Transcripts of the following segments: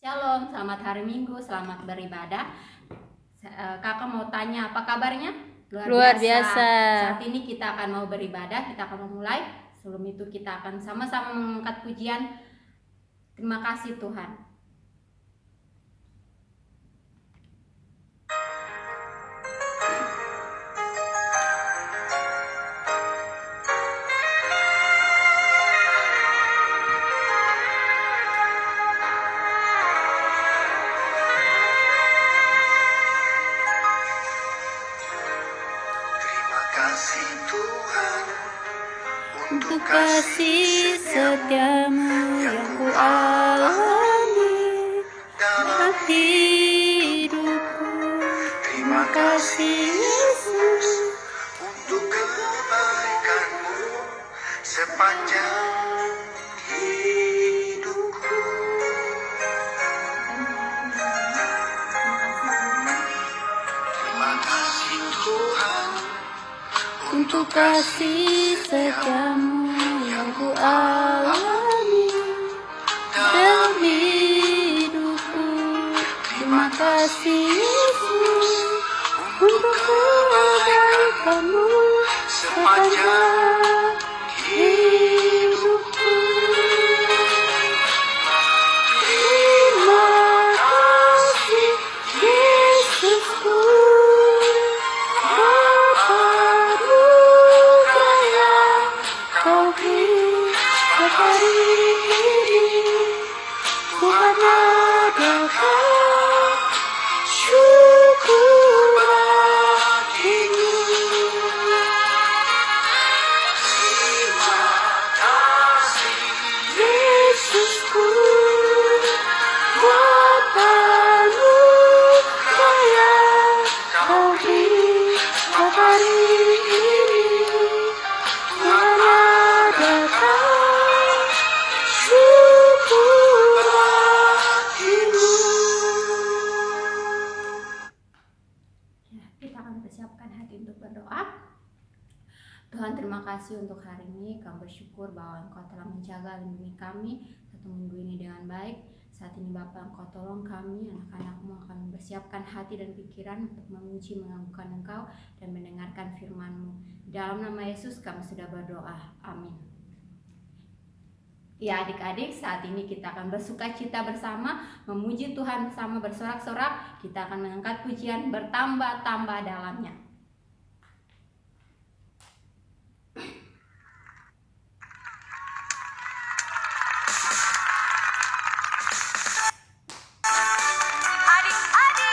Shalom, selamat hari Minggu, selamat beribadah. Kakak mau tanya, apa kabarnya? Luar biasa. Saat ini kita akan mau beribadah, kita akan memulai. Sebelum itu kita akan sama-sama mengangkat pujian. Terima kasih Tuhan. Untuk kasih setiamu yang ku alami dalam hidupku. Terima kasih Yesus untuk kebaikanmu sepanjang hidupku. Terima kasih Tuhan untuk kasih setiamu yang ku alami dalam hidupku. Terima kasih Yesus untuk kebaikanmu sepanjang hidupku. Terima kasih Yesusku, Bapa Anugerah Kau beri hari ini. Tuhan adakah syukur bagimu. terima kasih Yesusku, Bapa Anugerah Kau beri hari ini. Tuhan adakah syukur bagimu. Ya, kita akan persiapkan hati untuk berdoa. Tuhan, terima kasih untuk hari ini. Kami bersyukur bahwa Engkau telah menjaga dan lindungi kami satu minggu ini dengan baik. Saat ini Bapa, Engkau tolong kami, anak-anak-Mu akan mempersiapkan hati dan pikiran untuk memuji, mengagungkan Engkau dan mendengarkan firman-Mu. Dalam nama Yesus kami sudah berdoa. Amin. Ya adik-adik, saat ini kita akan bersuka cita bersama, memuji Tuhan bersama, bersorak-sorak. Kita akan mengangkat pujian bertambah-tambah dalamnya. Adik-adik,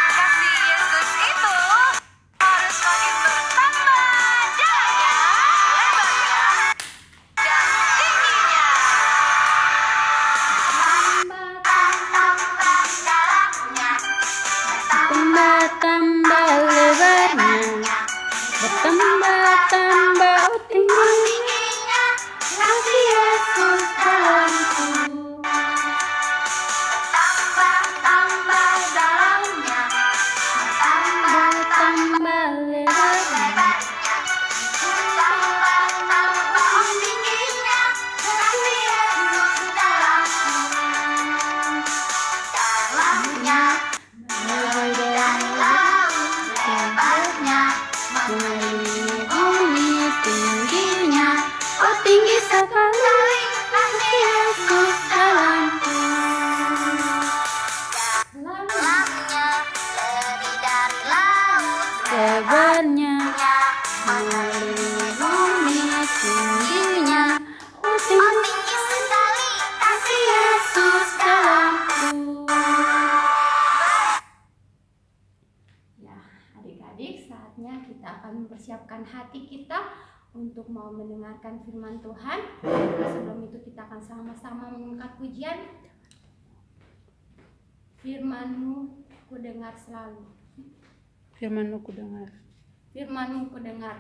kasih Yesus itu harus makin bertambah jalannya, lebarnya, dan tingginya. Tambah dalamnya, Bertambah-tambah lebarnya, bertambah-tambah tingginya. Kasih Yesus dalamku. tambah dalamnya, Bertambah lebarnya, tambah tingginya. Kasih Yesus dalamnya, mulai dari laut lebarnya, mengelilingi bumi tingginya. Oh tinggi sekali kasih Yesus dalamku. dalamnya lebih dari laut Lebarnya mengelilingi bumi tingginya. Oh tinggi tinggi sekali kasih Yesus dalamku. Ya, adik-adik, saatnya kita akan mempersiapkan hati kita untuk mau mendengarkan firman Tuhan. Sebelum itu kita akan sama-sama mengangkat pujian. Firman-Mu ku dengar selalu. Firman-Mu ku dengar. Firman-Mu ku dengar.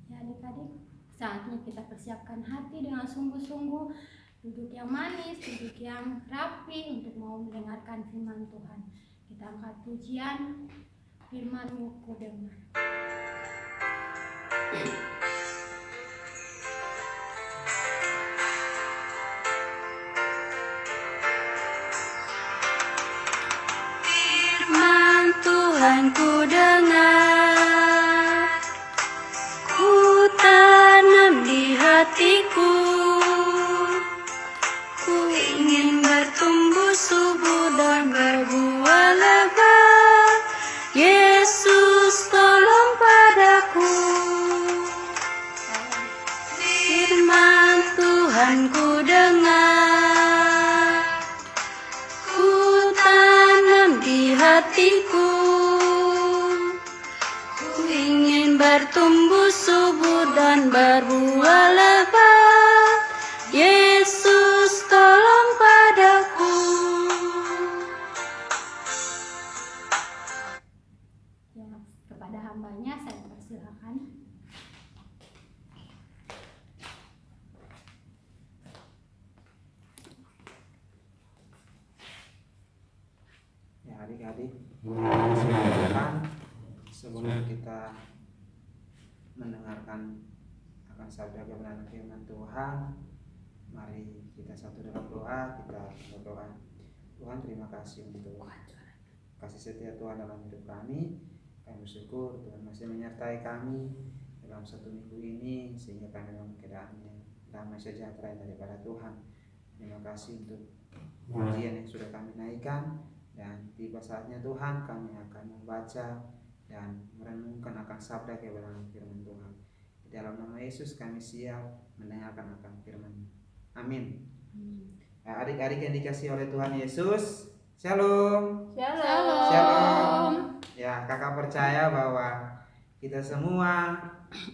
Ya adik-adik, saatnya kita persiapkan hati dengan sungguh-sungguh, duduk yang manis, duduk yang rapi untuk mau mendengarkan firman Tuhan. Kita angkat pujian, firman-Mu ku dengar. Firman Tuhan ku dengar, ku tanam di hatiku, ku ingin bertumbuh subur dan berbuah lebat. Yesus tolong padaku. Firman Tuhan ku dengar, ku tanam di hatiku, ku ingin bertumbuh subur dan berbuah lebat. Yesus tolong padaku. Ya, kepada hambanya saya persilakan. Ya, adik-adik, silakan sebelum kita mendengarkan akan sabda kebenaran firman Tuhan, mari kita satu dalam doa. Kita berdoa. Tuhan, terima kasih untuk kasih setia Tuhan dalam hidup kami. Kami bersyukur Tuhan masih menyertai kami dalam satu minggu ini, sehingga kami dalam keadaannya damai sejahtera daripada Tuhan. Terima kasih untuk pujian yang sudah kami naikkan. Dan tiba saatnya Tuhan, kami akan membaca dan merenungkan akan sabda kebenaran firman Tuhan. Di dalam nama Yesus kami siap mendengarkan akan firman. Amin. Adik-adik yang dikasihi oleh Tuhan Yesus, Shalom. Shalom. Ya, kakak percaya bahwa kita semua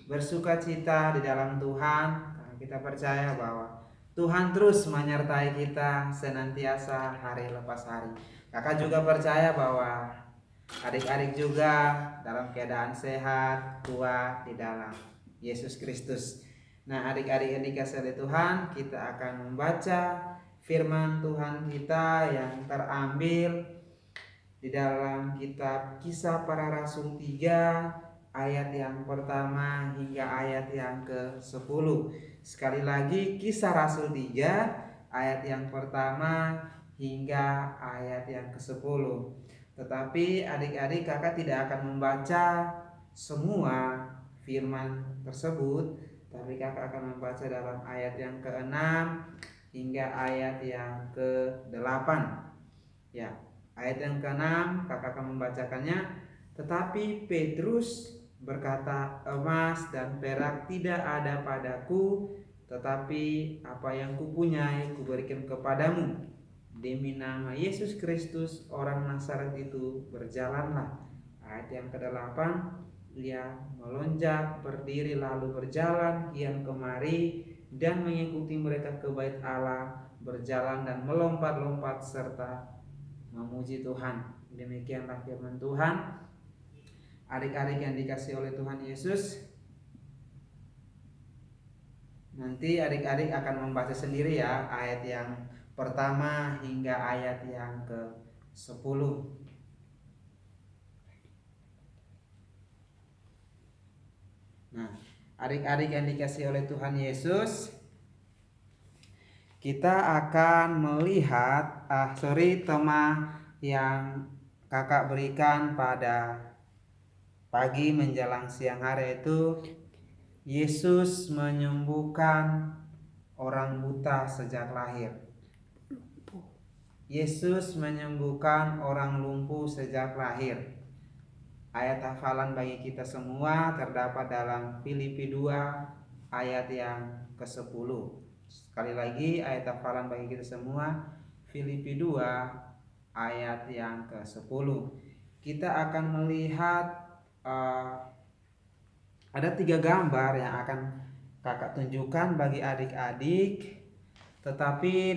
bersuka cita di dalam Tuhan. Kita percaya bahwa Tuhan terus menyertai kita senantiasa hari lepas hari. Kakak juga percaya bahwa adik-adik juga dalam keadaan sehat, kuat di dalam Yesus Kristus. Nah, adik-adik yang dikasihi oleh Tuhan, kita akan membaca firman Tuhan kita yang terambil di dalam kitab Kisah Para Rasul 3 ayat yang pertama hingga ayat yang ke-10. Sekali lagi, Kisah Rasul 3 ayat yang pertama hingga ayat yang ke-10. Tetapi adik-adik, kakak tidak akan membaca semua firman tersebut, tapi kakak akan membaca dalam ayat yang ke-6 hingga ayat yang ke-8. Ya, ayat yang ke-6 kakak akan membacakannya. Tetapi Petrus berkata, emas dan perak tidak ada padaku, tetapi apa yang kupunyai kuberikan kepadamu. Demi nama Yesus Kristus orang Nazaret itu berjalanlah. Ayat yang ke-8, ia melonjak berdiri lalu berjalan kian kemari dan mengikuti mereka ke bait Allah, berjalan dan melompat-lompat serta memuji Tuhan. Demikianlah firman Tuhan. Adik-adik yang dikasihi oleh Tuhan Yesus, nanti adik-adik akan membaca sendiri ya ayat yang pertama hingga ayat yang ke-10. Nah, adik-adik yang dikasihi oleh Tuhan Yesus, kita akan melihat tema yang kakak berikan pada pagi menjelang siang hari itu, Yesus menyembuhkan orang buta sejak lahir. Yesus menyembuhkan orang lumpuh sejak lahir. Ayat hafalan bagi kita semua terdapat dalam Filipi 2 ayat yang ke-10. Sekali lagi, ayat hafalan bagi kita semua Filipi 2 ayat yang ke-10. Kita akan melihat ada 3 gambar yang akan kakak tunjukkan bagi adik-adik. Tetapi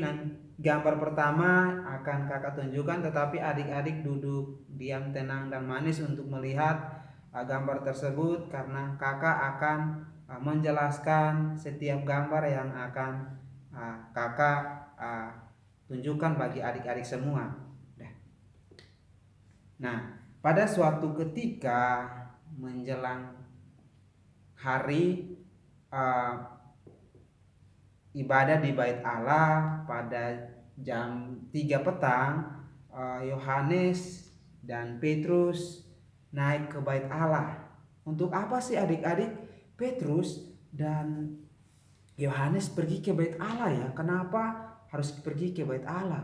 gambar pertama akan kakak tunjukkan, tetapi adik-adik duduk diam, tenang dan manis untuk melihat gambar tersebut, karena kakak akan menjelaskan setiap gambar yang akan kakak tunjukkan bagi adik-adik semua. Nah, pada suatu ketika menjelang hari ibadah di Bait Allah pada jam 3 petang, Yohanes dan Petrus naik ke Bait Allah. Untuk apa sih adik-adik Petrus dan Yohanes pergi ke Bait Allah ya? Kenapa harus pergi ke Bait Allah?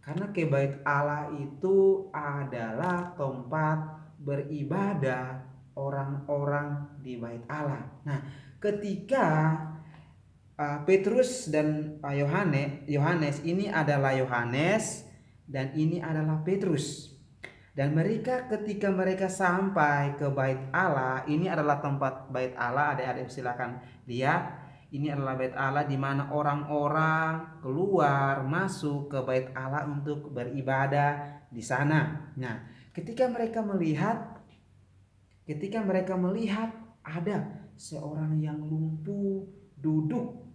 Karena ke Bait Allah itu adalah tempat beribadah orang-orang di Bait Allah. Nah, ketika Petrus dan Yohanes ini adalah Yohanes dan ini adalah Petrus. Dan mereka ketika mereka sampai ke Bait Allah, ini adalah tempat Bait Allah, adik-adik silakan lihat. Ini adalah Bait Allah di mana orang-orang keluar masuk ke Bait Allah untuk beribadah di sana. Nah, ketika mereka melihat ada seorang yang lumpuh duduk.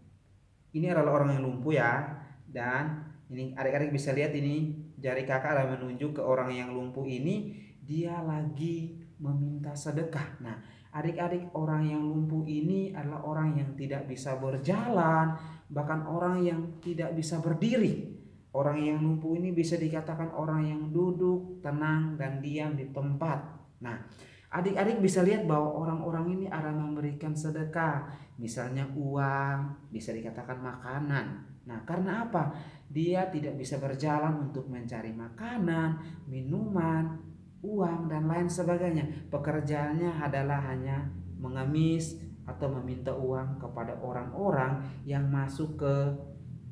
Ini adalah orang yang lumpuh ya. Dan ini adik-adik bisa lihat ini jari kakak ada menunjuk ke orang yang lumpuh ini, dia lagi meminta sedekah. Nah, adik-adik orang yang lumpuh ini adalah orang yang tidak bisa berjalan, bahkan orang yang tidak bisa berdiri. Orang yang lumpuh ini bisa dikatakan orang yang duduk, tenang, dan diam di tempat. Nah, adik-adik bisa lihat bahwa orang-orang ini ada memberikan sedekah, misalnya uang, bisa dikatakan makanan. Nah, karena apa? Dia tidak bisa berjalan untuk mencari makanan, minuman, uang, dan lain sebagainya. Pekerjaannya adalah hanya mengemis atau meminta uang kepada orang-orang yang masuk ke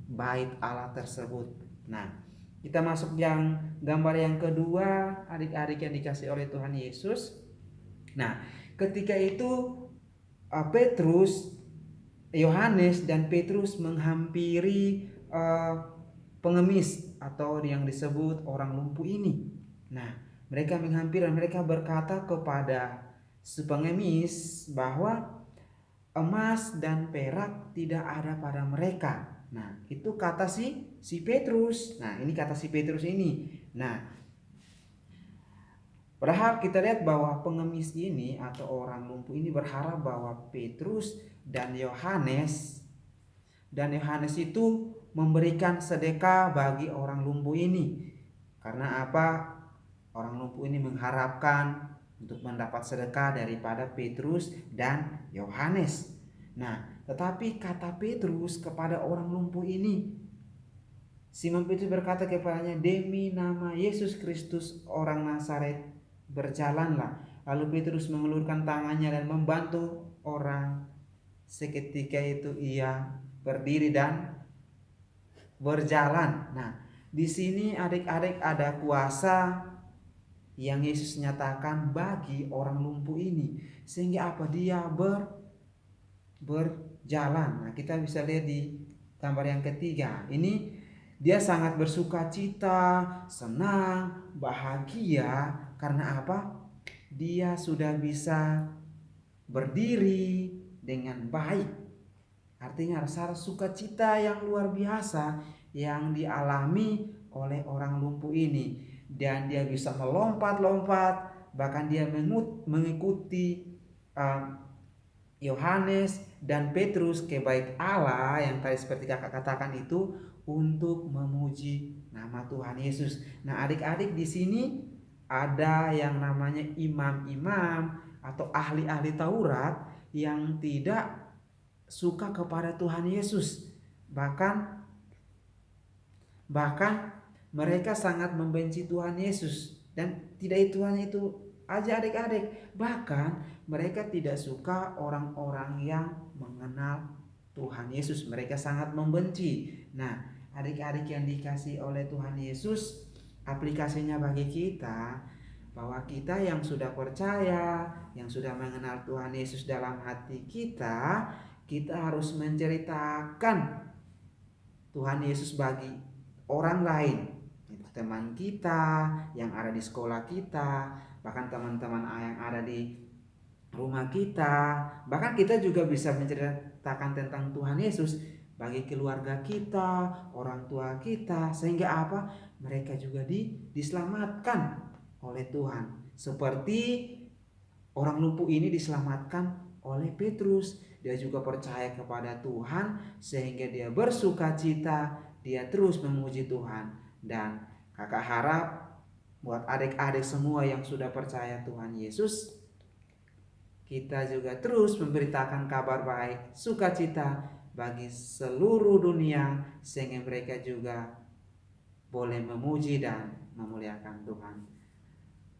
Bait Allah tersebut. Nah, kita masuk yang gambar yang kedua, adik-adik yang dikasih oleh Tuhan Yesus. Nah, ketika itu Petrus, Yohanes dan Petrus menghampiri pengemis atau yang disebut orang lumpuh ini. Nah, mereka menghampiri dan mereka berkata kepada si pengemis bahwa emas dan perak tidak ada pada mereka. Nah, itu kata si Petrus. Nah, ini kata si Petrus ini. Nah, padahal kita lihat bahwa pengemis ini atau orang lumpuh ini berharap bahwa Petrus dan Yohanes itu memberikan sedekah bagi orang lumpuh ini. Karena apa? Orang lumpuh ini mengharapkan untuk mendapat sedekah daripada Petrus dan Yohanes. Nah, tetapi kata Petrus kepada orang lumpuh ini, Simon Petrus berkata kepadanya, "Demi nama Yesus Kristus orang Nazaret, berjalanlah." Lalu Petrus mengulurkan tangannya dan membantu orang. Seketika itu ia berdiri dan berjalan. Nah, di sini adik-adik ada kuasa yang Yesus nyatakan bagi orang lumpuh ini, sehingga apa? Dia berjalan. Nah, kita bisa lihat di gambar yang ketiga. Ini dia sangat bersuka cita, senang, bahagia. Karena apa? Dia sudah bisa berdiri dengan baik. Artinya rasa sukacita yang luar biasa yang dialami oleh orang lumpuh ini. Dan dia bisa melompat-lompat, bahkan dia mengikuti Yohanes dan Petrus ke Bait Allah yang tadi seperti kakak katakan itu untuk memuji nama Tuhan Yesus. Nah, adik-adik di sini ada yang namanya imam-imam atau ahli-ahli Taurat yang tidak suka kepada Tuhan Yesus. Bahkan mereka sangat membenci Tuhan Yesus. Dan tidak itu hanya itu aja adik-adik, bahkan mereka tidak suka orang-orang yang mengenal Tuhan Yesus. Mereka sangat membenci. Nah, adik-adik yang dikasih oleh Tuhan Yesus, aplikasinya bagi kita bahwa kita yang sudah percaya, yang sudah mengenal Tuhan Yesus dalam hati kita harus menceritakan Tuhan Yesus bagi orang lain, teman kita yang ada di sekolah kita, bahkan teman-teman yang ada di rumah kita. Bahkan kita juga bisa menceritakan tentang Tuhan Yesus bagi keluarga kita, orang tua kita, sehingga apa? Mereka juga diselamatkan. oleh Tuhan. Seperti orang lumpuh ini diselamatkan oleh Petrus. Dia juga percaya kepada Tuhan sehingga dia bersuka cita, dia terus memuji Tuhan. Dan kakak harap buat adik-adik semua yang sudah percaya Tuhan Yesus, kita juga terus memberitakan kabar baik, sukacita bagi seluruh dunia sehingga mereka juga boleh memuji dan memuliakan Tuhan.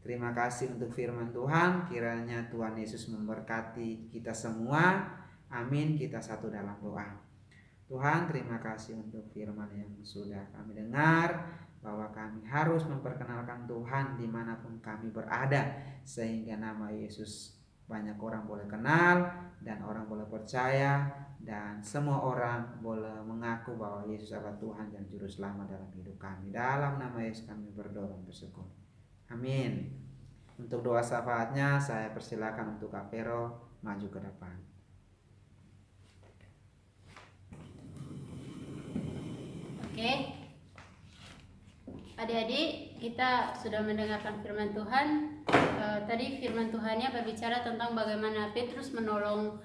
Terima kasih untuk firman Tuhan. Kiranya Tuhan Yesus memberkati kita semua. Amin. Kita satu dalam doa. Tuhan, terima kasih untuk firman yang sudah kami dengar, bahwa kami harus memperkenalkan Tuhan dimanapun kami berada, sehingga nama Yesus banyak orang boleh kenal dan orang boleh percaya, dan semua orang boleh mengaku bahwa Yesus adalah Tuhan dan Juru Selamat dalam hidup kami. Dalam nama Yesus kami berdoa dan bersyukur. Amin. Untuk doa syafaatnya saya persilakan untuk Kak Vero maju ke depan. Oke, adik-adik, kita sudah mendengarkan firman Tuhan. Tadi firman Tuhannya berbicara tentang bagaimana Petrus menolong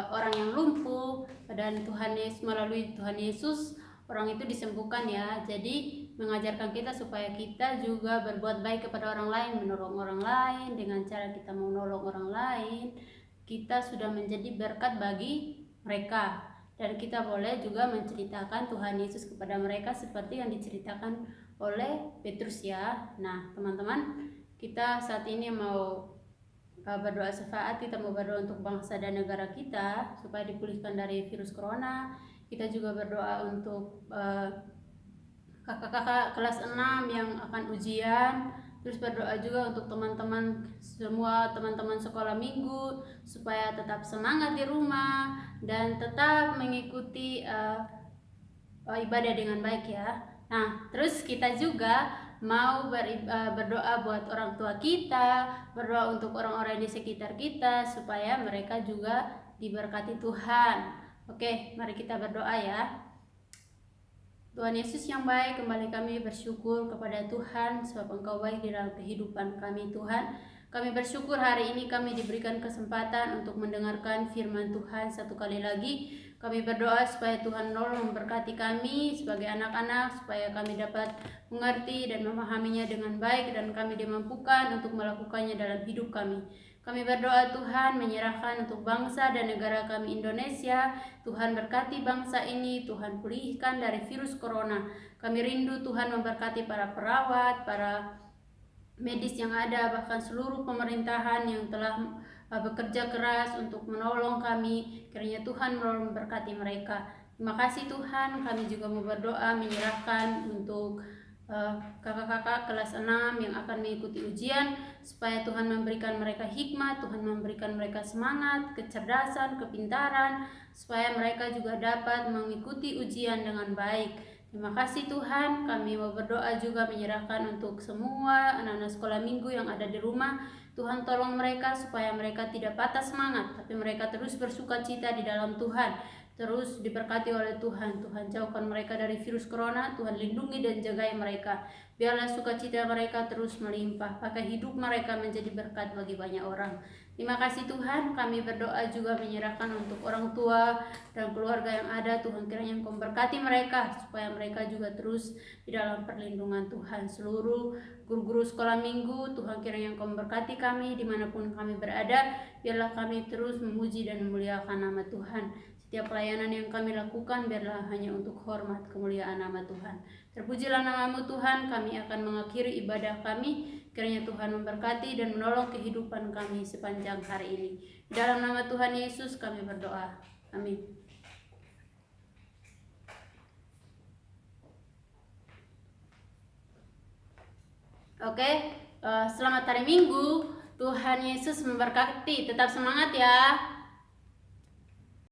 orang yang lumpuh, dan Tuhan Yesus, melalui Tuhan Yesus orang itu disembuhkan ya. Jadi mengajarkan kita supaya kita juga berbuat baik kepada orang lain, menolong orang lain. Dengan cara kita menolong orang lain, kita sudah menjadi berkat bagi mereka, dan kita boleh juga menceritakan Tuhan Yesus kepada mereka seperti yang diceritakan oleh Petrus ya. Nah teman-teman, kita saat ini mau berdoa syafaat. Kita mau berdoa untuk bangsa dan negara kita supaya dipulihkan dari virus corona. Kita juga berdoa untuk kakak-kakak kelas 6 yang akan ujian. Terus berdoa juga untuk teman-teman semua, teman-teman sekolah minggu, supaya tetap semangat di rumah dan tetap mengikuti ibadah dengan baik ya. Nah, terus kita juga mau berdoa buat orang tua kita, berdoa untuk orang-orang di sekitar kita supaya mereka juga diberkati Tuhan. Oke, mari kita berdoa ya. Tuhan Yesus yang baik, kembali kami bersyukur kepada Tuhan sebab Engkau baik di dalam kehidupan kami Tuhan. Kami bersyukur hari ini kami diberikan kesempatan untuk mendengarkan firman Tuhan satu kali lagi. Kami berdoa supaya Tuhan menolong memberkati kami sebagai anak-anak, supaya kami dapat mengerti dan memahaminya dengan baik, dan kami dimampukan untuk melakukannya dalam hidup kami. Kami berdoa Tuhan menyerahkan untuk bangsa dan negara kami Indonesia. Tuhan berkati bangsa ini, Tuhan pulihkan dari virus corona. Kami rindu Tuhan memberkati para perawat, para medis yang ada, bahkan seluruh pemerintahan yang telah bekerja keras untuk menolong kami. Kiranya Tuhan memberkati mereka. Terima kasih Tuhan. Kami juga mau berdoa menyerahkan untuk kakak-kakak kelas 6 yang akan mengikuti ujian, supaya Tuhan memberikan mereka hikmat, Tuhan memberikan mereka semangat, kecerdasan, kepintaran, supaya mereka juga dapat mengikuti ujian dengan baik. Terima kasih Tuhan. Kami mau berdoa juga menyerahkan untuk semua anak-anak sekolah minggu yang ada di rumah. Tuhan tolong mereka supaya mereka tidak patah semangat, tapi mereka terus bersuka cita di dalam Tuhan, terus diberkati oleh Tuhan. Tuhan jauhkan mereka dari virus corona, Tuhan lindungi dan jagai mereka. Biarlah sukacita mereka terus melimpah, pakai hidup mereka menjadi berkat bagi banyak orang. Terima kasih Tuhan. Kami berdoa juga menyerahkan untuk orang tua dan keluarga yang ada. Tuhan kiranya Engkau memberkati mereka, supaya mereka juga terus di dalam perlindungan Tuhan. Seluruh guru-guru sekolah minggu, Tuhan kiranya Engkau memberkati kami dimanapun kami berada. Biarlah kami terus memuji dan memuliakan nama Tuhan. Setiap pelayanan yang kami lakukan biarlah hanya untuk hormat kemuliaan nama Tuhan. Terpujilah nama-Mu Tuhan. Kami akan mengakhiri ibadah kami. Kiranya Tuhan memberkati dan menolong kehidupan kami sepanjang hari ini. Dalam nama Tuhan Yesus kami berdoa. Amin. Oke, selamat hari Minggu. Tuhan Yesus memberkati. Tetap semangat ya.